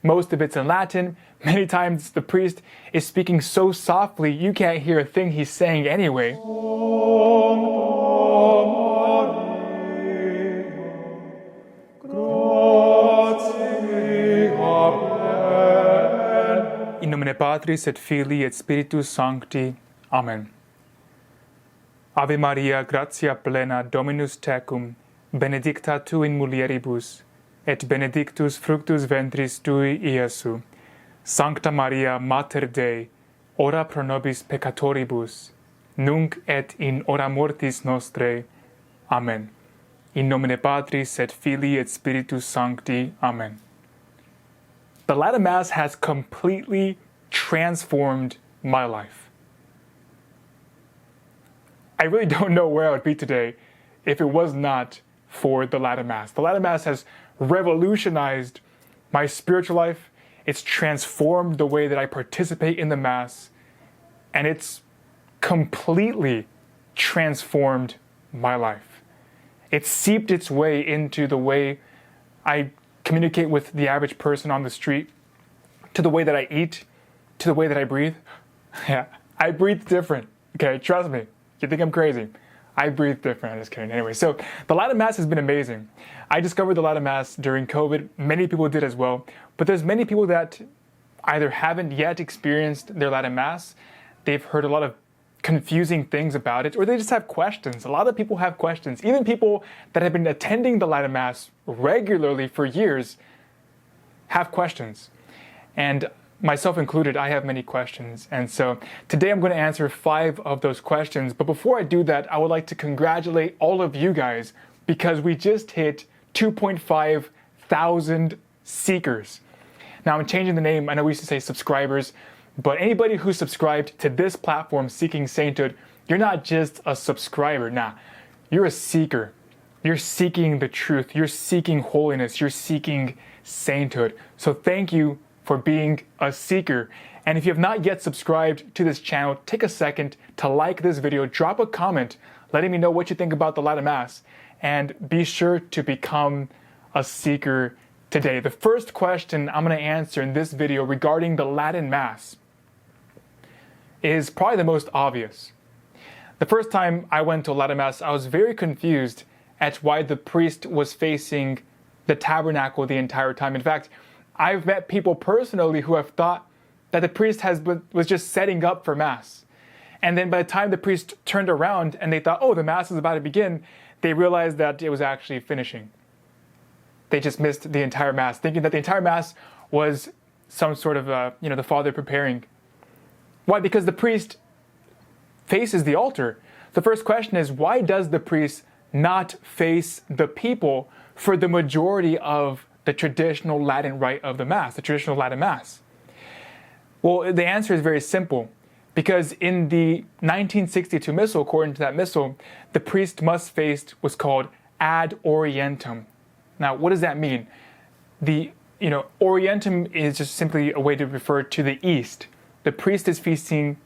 Most of it's in Latin. Many times the priest is speaking so softly you can't hear a thing he's saying anyway. In nomine Patris et Filii et Spiritus Sancti. Amen. Ave Maria, gratia plena, Dominus tecum, benedicta tu in mulieribus, et benedictus fructus ventris tui, Iesu. Sancta Maria, Mater Dei, ora pro nobis peccatoribus, nunc et in hora mortis nostrae. Amen. In nomine Patris et Filii et Spiritus Sancti. Amen. The Latin Mass has completely transformed my life. I really don't know where I would be today if it was not for the Latin Mass. The Latin Mass has revolutionized my spiritual life. It's transformed the way that I participate in the Mass. And it's completely transformed my life. It's seeped its way into the way I communicate with the average person on the street, to the way that I eat, to the way that I breathe. Yeah, I breathe different. Okay, trust me. You think I'm crazy? I breathe different. I'm just kidding. Anyway, so the Latin Mass has been amazing. I discovered the Latin Mass during COVID. Many people did as well. But there's many people that either haven't yet experienced their Latin Mass, they've heard a lot of confusing things about it, or they just have questions. A lot of people have questions. Even people that have been attending the Latin Mass regularly for years have questions. And myself included, I have many questions. And so today I'm going to answer 5 of those questions. But before I do that, I would like to congratulate all of you guys because we just hit 2.5 thousand seekers. Now I'm changing the name. I know we used to say subscribers, but anybody who subscribed to this platform, Seeking Sainthood, you're not just a subscriber. Nah, you're a seeker. You're seeking the truth. You're seeking holiness. You're seeking sainthood. So thank you for being a seeker. And if you have not yet subscribed to this channel, take a second to like this video, drop a comment letting me know what you think about the Latin Mass, and be sure to become a seeker today. The first question I'm going to answer in this video regarding the Latin Mass is probably the most obvious. The first time I went to a Latin Mass, I was very confused at why the priest was facing the tabernacle the entire time. In fact, I've met people personally who have thought that the priest was just setting up for Mass. And then by the time the priest turned around and they thought, oh, the Mass is about to begin, they realized that it was actually finishing. They just missed the entire Mass, thinking that the entire Mass was some sort of, the Father preparing. Why? Because the priest faces the altar. The first question is, why does the priest not face the people for the majority of the traditional Latin rite of the Mass, the traditional Latin Mass? Well, the answer is very simple. Because in the 1962 Missal, according to that Missal, the priest must face what's called ad orientem. Now, what does that mean? Orientem is just simply a way to refer to the east. The priest is facing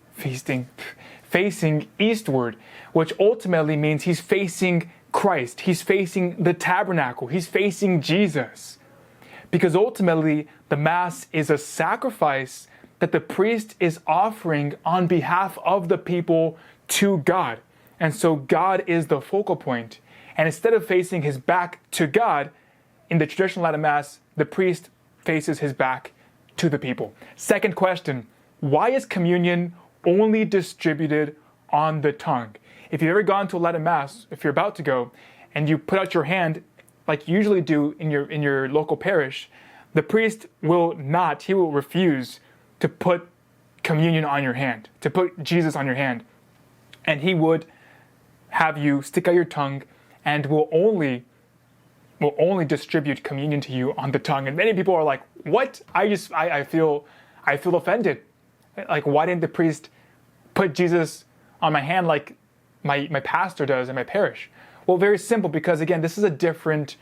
eastward, which ultimately means he's facing Christ. He's facing the tabernacle. He's facing Jesus. Because ultimately, the Mass is a sacrifice that the priest is offering on behalf of the people to God. And so God is the focal point. And instead of facing his back to God, in the traditional Latin Mass, the priest faces his back to the people. Second question, why is communion only distributed on the tongue? If you've ever gone to a Latin Mass, if you're about to go, and you put out your hand, like you usually do in your local parish, the priest will refuse to put communion on your hand, to put Jesus on your hand. And he would have you stick out your tongue and will only distribute communion to you on the tongue. And many people are like, what? I feel offended. Like, why didn't the priest put Jesus on my hand like my pastor does in my parish? Well, very simple, because again, this is a different,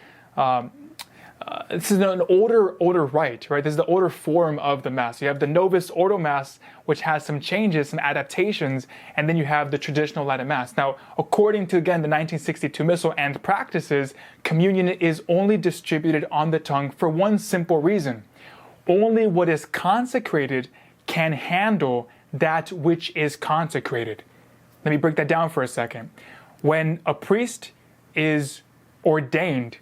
this is an older rite, right? This is the older form of the Mass. You have the Novus Ordo Mass, which has some changes, some adaptations, and then you have the traditional Latin Mass. Now, according to, again, the 1962 Missal and practices, communion is only distributed on the tongue for one simple reason. only what is consecrated can handle that which is consecrated. Let me break that down for a second. When a priest is ordained,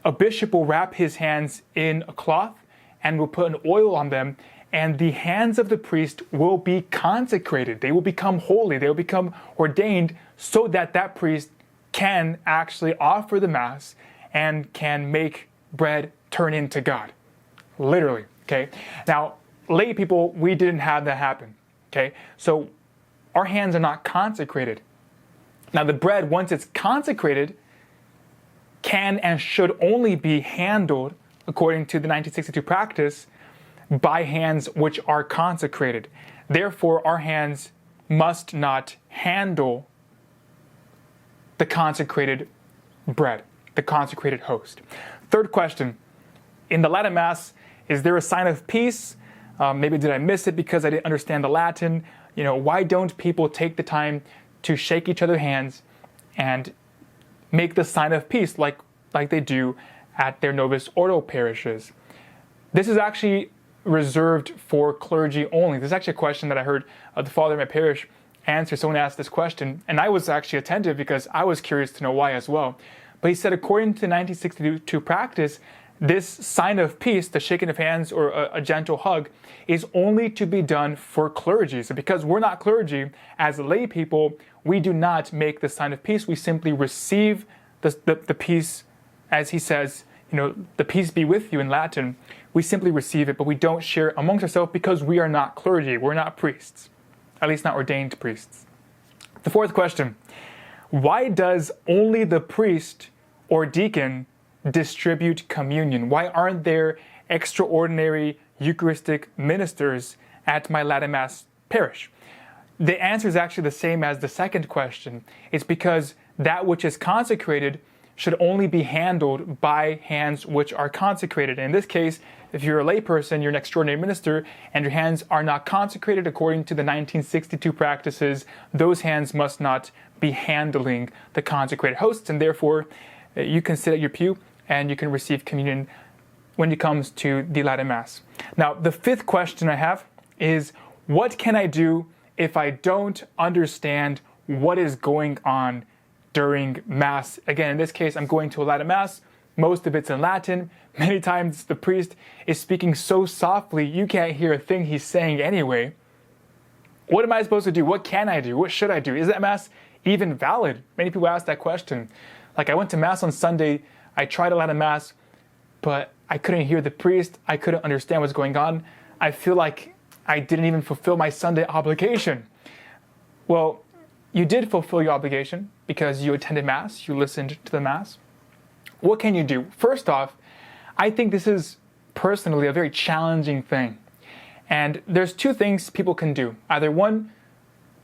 a bishop will wrap his hands in a cloth and will put an oil on them, and the hands of the priest will be consecrated. They will become holy. They will become ordained so that that priest can actually offer the Mass and can make bread turn into God. Literally, okay? Now, lay people, we didn't have that happen, okay? So our hands are not consecrated. Now, the bread, once it's consecrated, can and should only be handled, according to the 1962 practice, by hands which are consecrated. Therefore, our hands must not handle the consecrated bread, the consecrated host. Third question, in the Latin Mass, is there a sign of peace? Maybe did I miss it because I didn't understand the Latin? Why don't people take the time to shake each other's hands and make the sign of peace like they do at their Novus Ordo parishes? This is actually reserved for clergy only. This is actually a question that I heard the father of my parish answer. Someone asked this question, and I was actually attentive because I was curious to know why as well. But he said, according to the 1962 practice, this sign of peace, the shaking of hands or a gentle hug, is only to be done for clergy. So because we're not clergy, as lay people, we do not make the sign of peace. We simply receive the peace, as he says, the peace be with you in Latin. We simply receive it, but we don't share it amongst ourselves because we are not clergy. We're not priests, at least not ordained priests. The fourth question, why does only the priest or deacon distribute communion? Why aren't there extraordinary Eucharistic ministers at my Latin Mass parish? The answer is actually the same as the second question. It's because that which is consecrated should only be handled by hands which are consecrated. In this case, if you're a layperson, you're an extraordinary minister, and your hands are not consecrated according to the 1962 practices, those hands must not be handling the consecrated hosts, and therefore you can sit at your pew and you can receive communion when it comes to the Latin Mass. Now, the fifth question I have is, what can I do if I don't understand what is going on during Mass? Again, in this case, I'm going to a Latin Mass. Most of it's in Latin. Many times the priest is speaking so softly, you can't hear a thing he's saying anyway. What am I supposed to do? What can I do? What should I do? Is that Mass even valid? Many people ask that question. Like, I went to Mass on Sunday, I tried a Latin Mass, but I couldn't hear the priest. I couldn't understand what's going on. I feel like I didn't even fulfill my Sunday obligation. Well, you did fulfill your obligation because you attended Mass, you listened to the Mass. What can you do? First off, I think this is personally a very challenging thing. And there's two things people can do. Either one,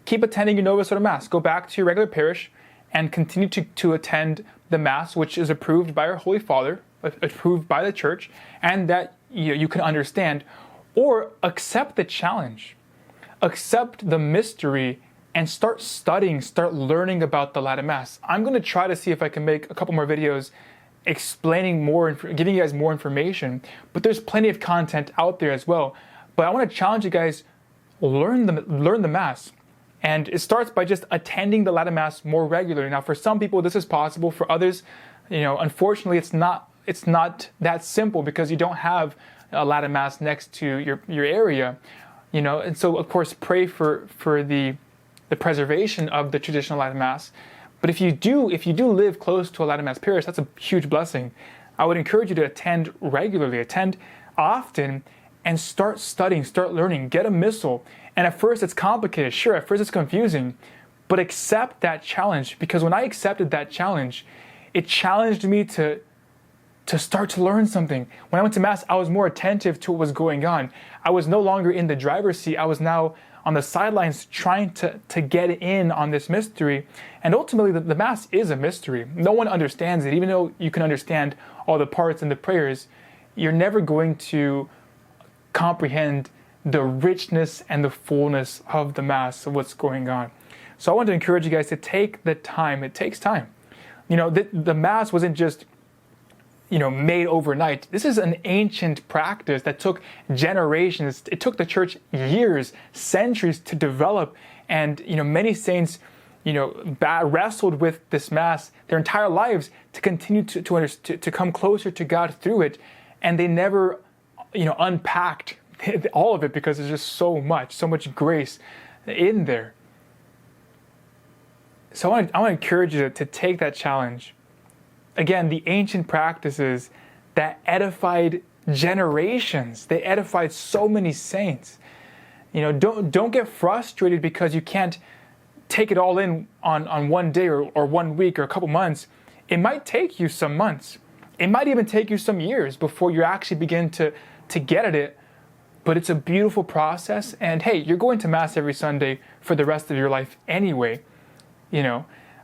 keep attending your Novus Ordo Mass. Go back to your regular parish and continue to attend the Mass, which is approved by our Holy Father, approved by the Church, and that you can understand. Or accept the challenge. Accept the mystery and start studying, start learning about the Latin Mass. I'm going to try to see if I can make a couple more videos explaining more, giving you guys more information, but there's plenty of content out there as well. But I want to challenge you guys, learn the Mass. And it starts by just attending the Latin Mass more regularly. Now, for some people, this is possible. For others, unfortunately, it's not that simple because you don't have a Latin Mass next to your area, And so, of course, pray for the preservation of the traditional Latin Mass. But if you do live close to a Latin Mass parish, that's a huge blessing. I would encourage you to attend regularly, attend often, and start studying, start learning, get a missal. And at first it's complicated, sure, at first it's confusing, but accept that challenge, because when I accepted that challenge, it challenged me to start to learn something. When I went to Mass, I was more attentive to what was going on. I was no longer in the driver's seat, I was now on the sidelines trying to get in on this mystery. And ultimately, the Mass is a mystery. No one understands it. Even though you can understand all the parts and the prayers, you're never going to comprehend the richness and the fullness of the Mass, of what's going on. So I want to encourage you guys to take the time. It takes time. The Mass wasn't just made overnight. This is an ancient practice that took generations. It took the church years, centuries to develop. And, many saints, wrestled with this Mass their entire lives to continue to come closer to God through it. And they never, unpacked all of it because there's just so much grace in there. So I want to encourage you to take that challenge. Again, the ancient practices that edified generations, they edified so many saints. Don't get frustrated because you can't take it all in on one day or 1 week or a couple months. It might take you some months. It might even take you some years before you actually begin to get at it. But it's a beautiful process. And hey, you're going to Mass every Sunday for the rest of your life anyway.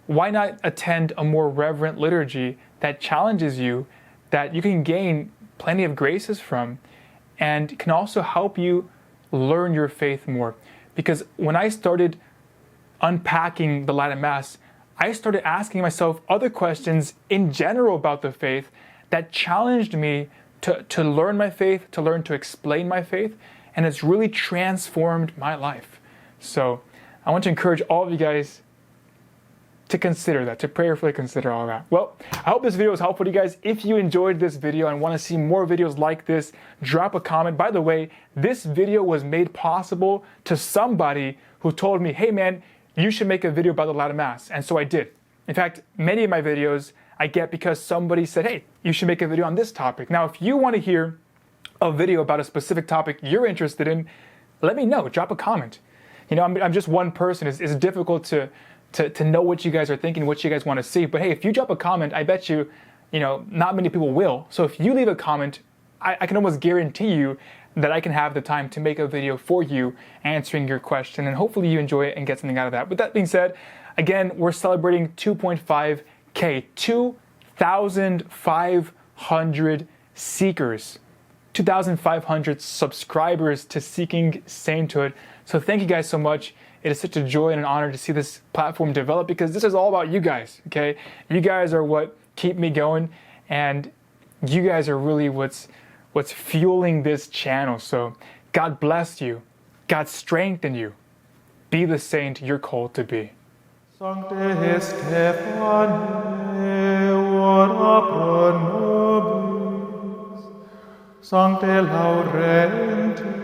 Why not attend a more reverent liturgy that challenges you, that you can gain plenty of graces from, and can also help you learn your faith more? Because when I started unpacking the Latin Mass, I started asking myself other questions in general about the faith that challenged me to learn my faith, to learn to explain my faith, and it's really transformed my life. So I want to encourage all of you guys to consider that, to prayerfully consider all that. Well, I hope this video was helpful to you guys. If you enjoyed this video and want to see more videos like this, drop a comment. By the way, this video was made possible to somebody who told me, hey man, you should make a video about the Latin Mass. And so I did. In fact, many of my videos I get because somebody said, hey, you should make a video on this topic. Now, if you want to hear a video about a specific topic you're interested in, let me know. Drop a comment. I'm just one person. It's difficult to know what you guys are thinking, what you guys want to see. But hey, if you drop a comment, I bet you, not many people will. So if you leave a comment, I can almost guarantee you that I can have the time to make a video for you answering your question, and hopefully you enjoy it and get something out of that. With that being said, again, we're celebrating 2.5K, 2,500 seekers, 2,500 subscribers to Seeking Sainthood. So thank you guys so much. It is such a joy and an honor to see this platform develop, because this is all about you guys, okay? You guys are what keep me going, and you guys are really what's fueling this channel. So God bless you. God strengthen you. Be the saint you're called to be. Sancte Stephane, ora pro nobis. Sancte Laurenti,